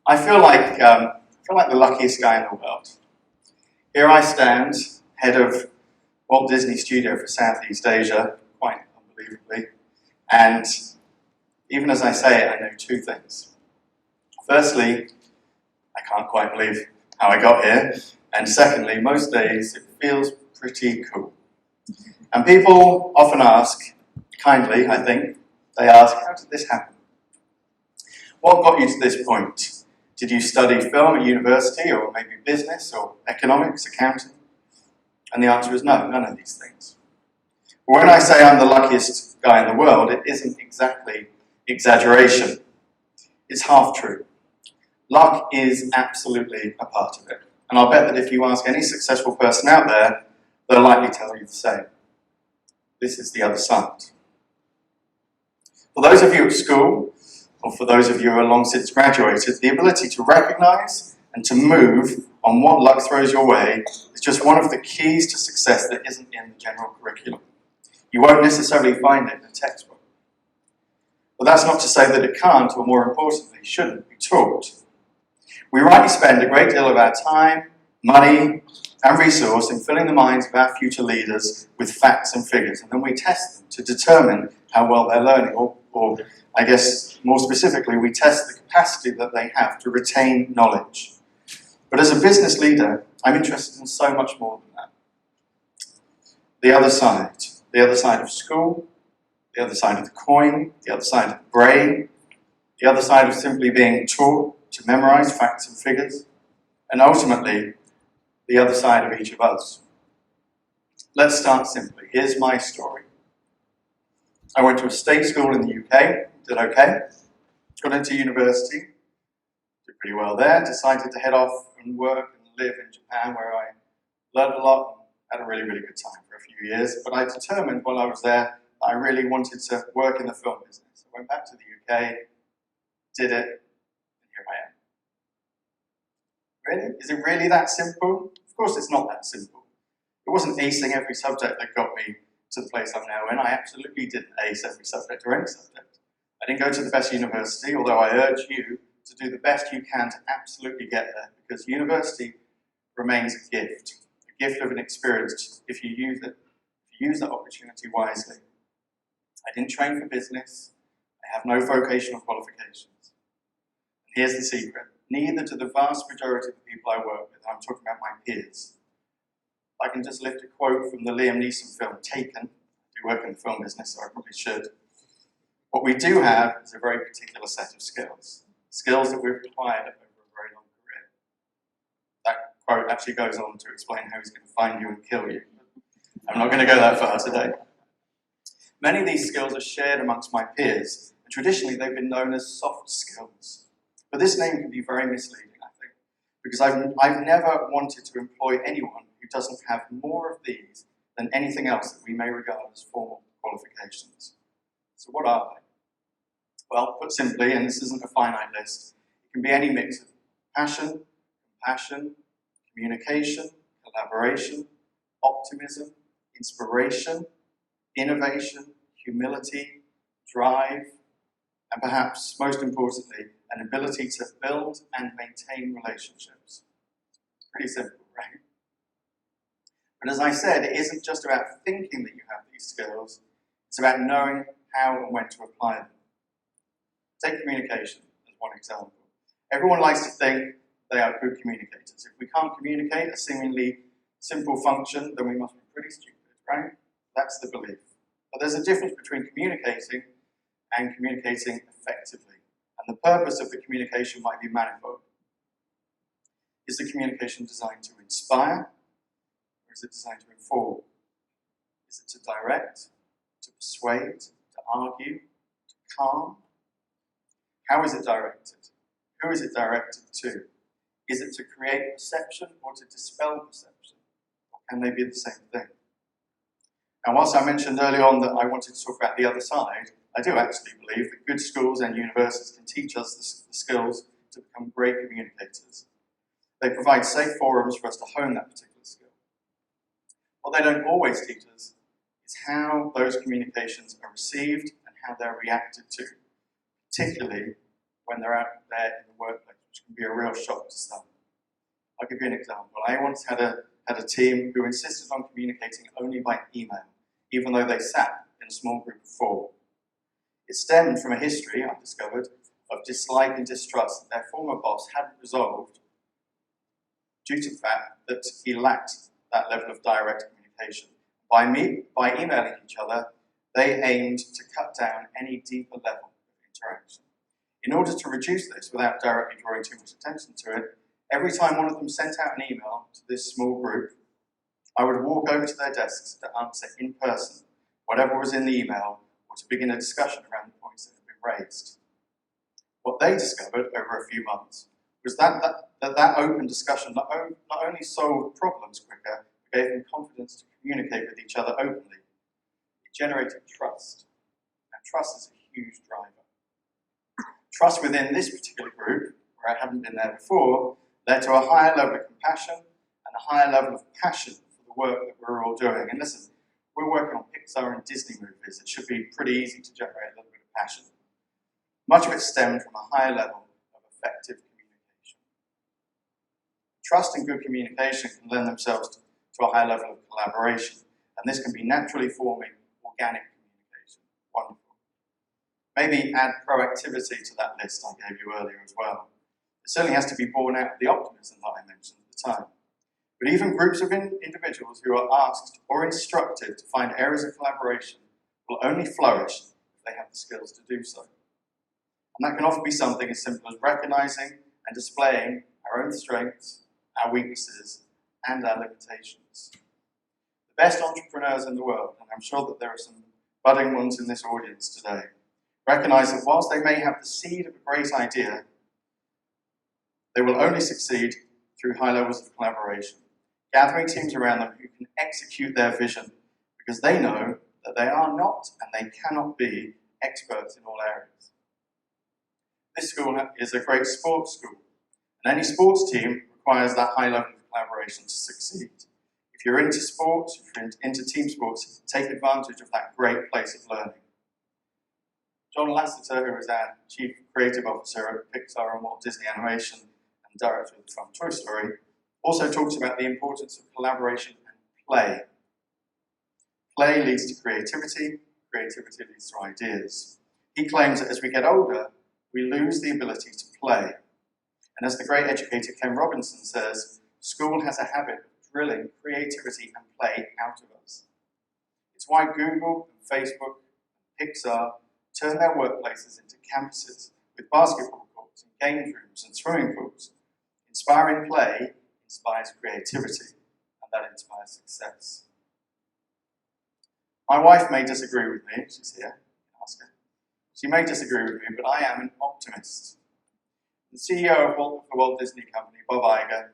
I feel like the luckiest guy in the world. Here I stand, head of Walt Disney Studio for Southeast Asia, quite unbelievably, and even as I say it, I know two things. Firstly, I can't quite believe how I got here, and secondly, most days it feels pretty cool. And people often ask, kindly I think, they ask, how did this happen? What got you to this point? Did you study film at university, or maybe business, or economics, accounting? And the answer is no, none of these things. But when I say I'm the luckiest guy in the world, it isn't exactly exaggeration. It's half true. Luck is absolutely a part of it. And I'll bet that if you ask any successful person out there, they'll likely tell you the same. This is the other side. For those of you at school, or for those of you who are long since graduated, the ability to recognize and to move on what luck throws your way is just one of the keys to success that isn't in the general curriculum. You won't necessarily find it in a textbook. But that's not to say that it can't, or more importantly, shouldn't be taught. We rightly spend a great deal of our time, money, and resource in filling the minds of our future leaders with facts and figures, and then we test them to determine how well they're learning, or I guess more specifically, we test the capacity that they have to retain knowledge. But as a business leader, I'm interested in so much more than that. The other side of school, the other side of the coin, the other side of the brain, the other side of simply being taught to memorize facts and figures, and ultimately, the other side of each of us. Let's start simply. Here's my story. I went to a state school in the UK, did okay, got into university, did pretty well there, decided to head off and work and live in Japan, where I learned a lot and had a really, really good time for a few years. But I determined while I was there that I really wanted to work in the film business. I went back to the UK, did it, and here I am. Really? Is it really that simple? Of course it's not that simple. It wasn't acing every subject that got me to the place I'm now in. I absolutely didn't ace every subject or any subject. I didn't go to the best university, although I urge you to do the best you can to absolutely get there, because university remains a gift of an experience if you use it, if you use that opportunity wisely. I didn't train for business. I have no vocational qualifications. And here's the secret. Neither do the vast majority of the people I work with. I'm talking about my peers. I can just lift a quote from the Liam Neeson film, Taken. I do work in the film business, so I probably should. What we do have is a very particular set of skills. Skills that we've acquired over a very long career. That quote actually goes on to explain how he's going to find you and kill you. I'm not going to go that far today. Many of these skills are shared amongst my peers, and traditionally they've been known as soft skills. But this name can be very misleading, I think, because I've never wanted to employ anyone who doesn't have more of these than anything else that we may regard as formal qualifications. So what are they? Well, put simply, and this isn't a finite list, it can be any mix of passion, compassion, communication, collaboration, optimism, inspiration, innovation, humility, drive, and perhaps most importantly, an ability to build and maintain relationships. Pretty simple, right? But as I said, it isn't just about thinking that you have these skills, it's about knowing how and when to apply them. Take communication as one example. Everyone likes to think they are good communicators. If we can't communicate a seemingly simple function, then we must be pretty stupid, right? That's the belief. But there's a difference between communicating and communicating effectively. And the purpose of the communication might be manifold. Is the communication designed to inspire, or is it designed to inform? Is it to direct, to persuade, to argue, to calm? How is it directed? Who is it directed to? Is it to create perception or to dispel perception? Or can they be the same thing? Now, whilst I mentioned early on that I wanted to talk about the other side, I do actually believe that good schools and universities can teach us the skills to become great communicators. They provide safe forums for us to hone that particular skill. What they don't always teach us is how those communications are received and how they're reacted to, particularly when they're out there in the workplace which can be a real shock to some. I'll give you an example. I once had a team who insisted on communicating only by email, even though they sat in a small group of 4. It stemmed from a history, I discovered, of dislike and distrust that their former boss hadn't resolved due to the fact that he lacked that level of direct communication. By emailing each other, they aimed to cut down any deeper level of interaction. In order to reduce this without directly drawing too much attention to it, every time one of them sent out an email to this small group, I would walk over to their desks to answer in person whatever was in the email or to begin a discussion around the points that had been raised. What they discovered over a few months was that open discussion not only solved problems quicker, but gave them confidence to communicate with each other openly. It generated trust, and trust is a huge driver. Trust within this particular group, where I hadn't been there before, led to a higher level of compassion and a higher level of passion for the work that we're all doing. And listen, we're working on Pixar and Disney movies. It should be pretty easy to generate a little bit of passion. Much of it stemmed from a higher level of effective communication. Trust and good communication can lend themselves to a high level of collaboration, and this can be naturally forming organic communication. Wonderful. Maybe add proactivity to that list I gave you earlier as well. It certainly has to be born out of the optimism that I mentioned at the time. But even groups of individuals who are asked or instructed to find areas of collaboration will only flourish if they have the skills to do so. And that can often be something as simple as recognizing and displaying our own strengths, our weaknesses, and our limitations. The best entrepreneurs in the world, and I'm sure that there are some budding ones in this audience today, recognize that whilst they may have the seed of a great idea, they will only succeed through high levels of collaboration, gathering teams around them who can execute their vision because they know that they are not and they cannot be experts in all areas. This school is a great sports school, and any sports team requires that high level of collaboration to succeed. If you're into sports, if you're into team sports, take advantage of that great place of learning. John Lasseter, who is our Chief Creative Officer at Pixar and Walt Disney Animation and Director of the film Toy Story, also talks about the importance of collaboration and play. Play leads to creativity, creativity leads to ideas. He claims that as we get older, we lose the ability to play. And as the great educator Ken Robinson says, school has a habit of drilling creativity and play out of us. It's why Google and Facebook and Pixar turn their workplaces into campuses with basketball courts and game rooms and swimming pools. Inspiring play inspires creativity, and that inspires success. My wife may disagree with me, she's here, ask her. She may disagree with me, but I am an optimist. The CEO of the Walt Disney Company, Bob Iger,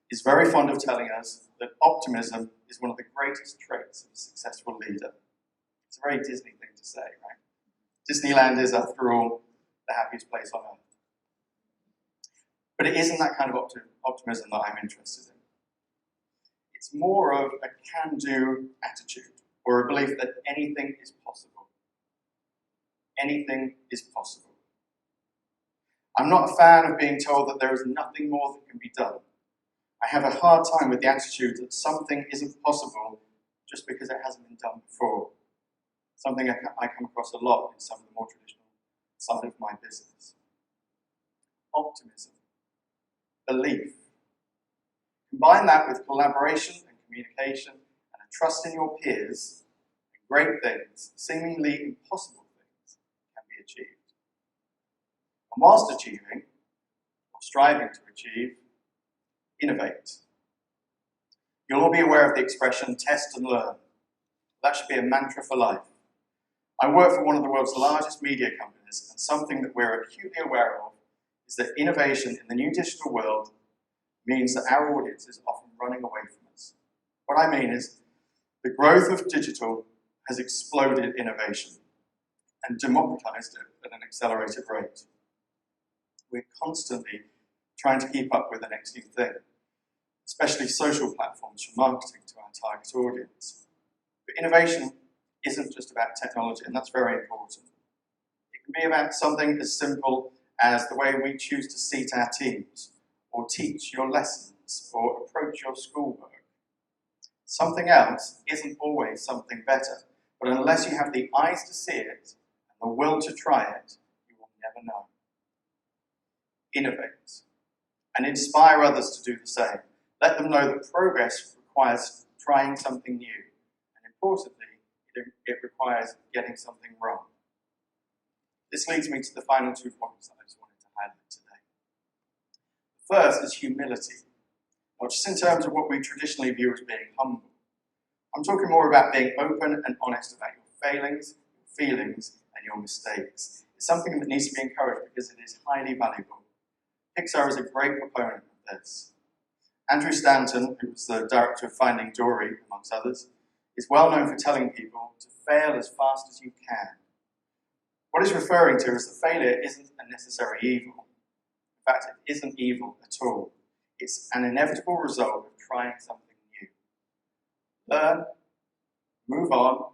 is very fond of telling us that optimism is one of the greatest traits of a successful leader. It's a very Disney thing to say, right? Disneyland is, after all, the happiest place on earth. But it isn't that kind of optimism that I'm interested in. It's more of a can-do attitude, or a belief that anything is possible. Anything is possible. I'm not a fan of being told that there is nothing more that can be done. I have a hard time with the attitude that something isn't possible just because it hasn't been done before. Something I come across a lot in some of the more traditional side of my business. Optimism. Belief. Combine that with collaboration and communication and a trust in your peers, and great things, seemingly impossible things, can be achieved. And whilst achieving, or striving to achieve, innovate. You'll all be aware of the expression test and learn. That should be a mantra for life. I work for one of the world's largest media companies, and something that we're acutely aware of is that innovation in the new digital world means that our audience is often running away from us. What I mean is, the growth of digital has exploded innovation and democratized it at an accelerated rate. We're constantly trying to keep up with the next new thing, especially social platforms for marketing to our target audience. But innovation isn't just about technology, and that's very important. It can be about something as simple as the way we choose to seat our teams, or teach your lessons, or approach your schoolwork. Something else isn't always something better, but unless you have the eyes to see it and the will to try it, you will never know. Innovate and inspire others to do the same. Let them know that progress requires trying something new, and importantly, it requires getting something wrong. This leads me to the final 2 points that I just wanted to highlight today. The first is humility, not just in terms of what we traditionally view as being humble. I'm talking more about being open and honest about your failings, your feelings, and your mistakes. It's something that needs to be encouraged because it is highly valuable. Pixar is a great proponent of this. Andrew Stanton, who was the director of Finding Dory, amongst others, is well known for telling people to fail as fast as you can. What he's referring to is that failure isn't a necessary evil. In fact, it isn't evil at all. It's an inevitable result of trying something new. Learn, move on,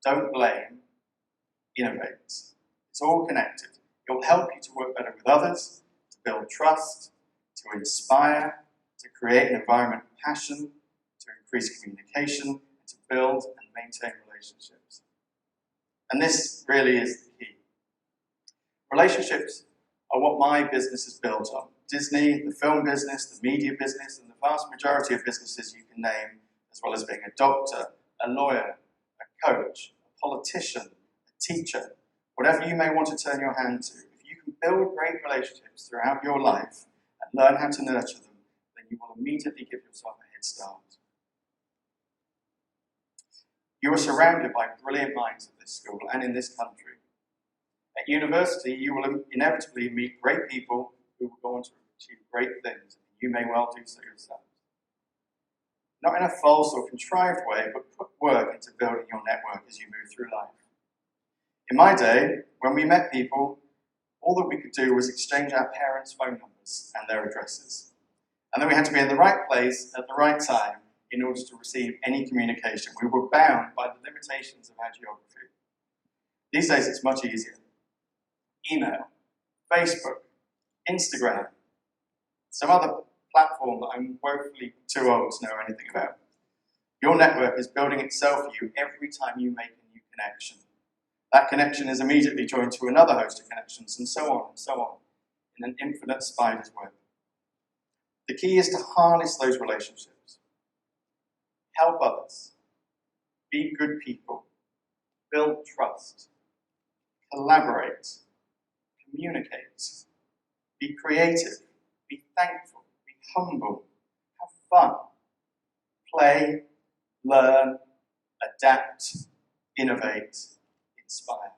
don't blame, innovate. It's all connected. It will help you to work better with others, to build trust, to inspire, to create an environment of passion, to increase communication, and to build and maintain relationships. And this really is the key. Relationships are what my business is built on. Disney, the film business, the media business, and the vast majority of businesses you can name, as well as being a doctor, a lawyer, a coach, a politician, a teacher, whatever you may want to turn your hand to. If you can build great relationships throughout your life and learn how to nurture them, then you will immediately give yourself a head start. You are surrounded by brilliant minds at this school and in this country. At university, you will inevitably meet great people who will go on to achieve great things. You may well do so yourself. Not in a false or contrived way, but put work into building your network as you move through life. In my day, when we met people, all that we could do was exchange our parents' phone numbers and their addresses. And then we had to be in the right place at the right time in order to receive any communication. We were bound by the limitations of our geography. These days it's much easier. Email, Facebook, Instagram, some other platform that I'm woefully too old to know anything about. Your network is building itself for you every time you make a new connection. That connection is immediately joined to another host of connections, and so on, in an infinite spider's web. The key is to harness those relationships. Help others. Be good people. Build trust. Collaborate. Communicate. Be creative. Be thankful. Be humble. Have fun. Play. Learn. Adapt. Innovate. Inspire.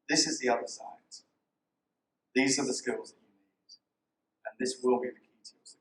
This is the other side. These are the skills that you need. And this will be the key to your success.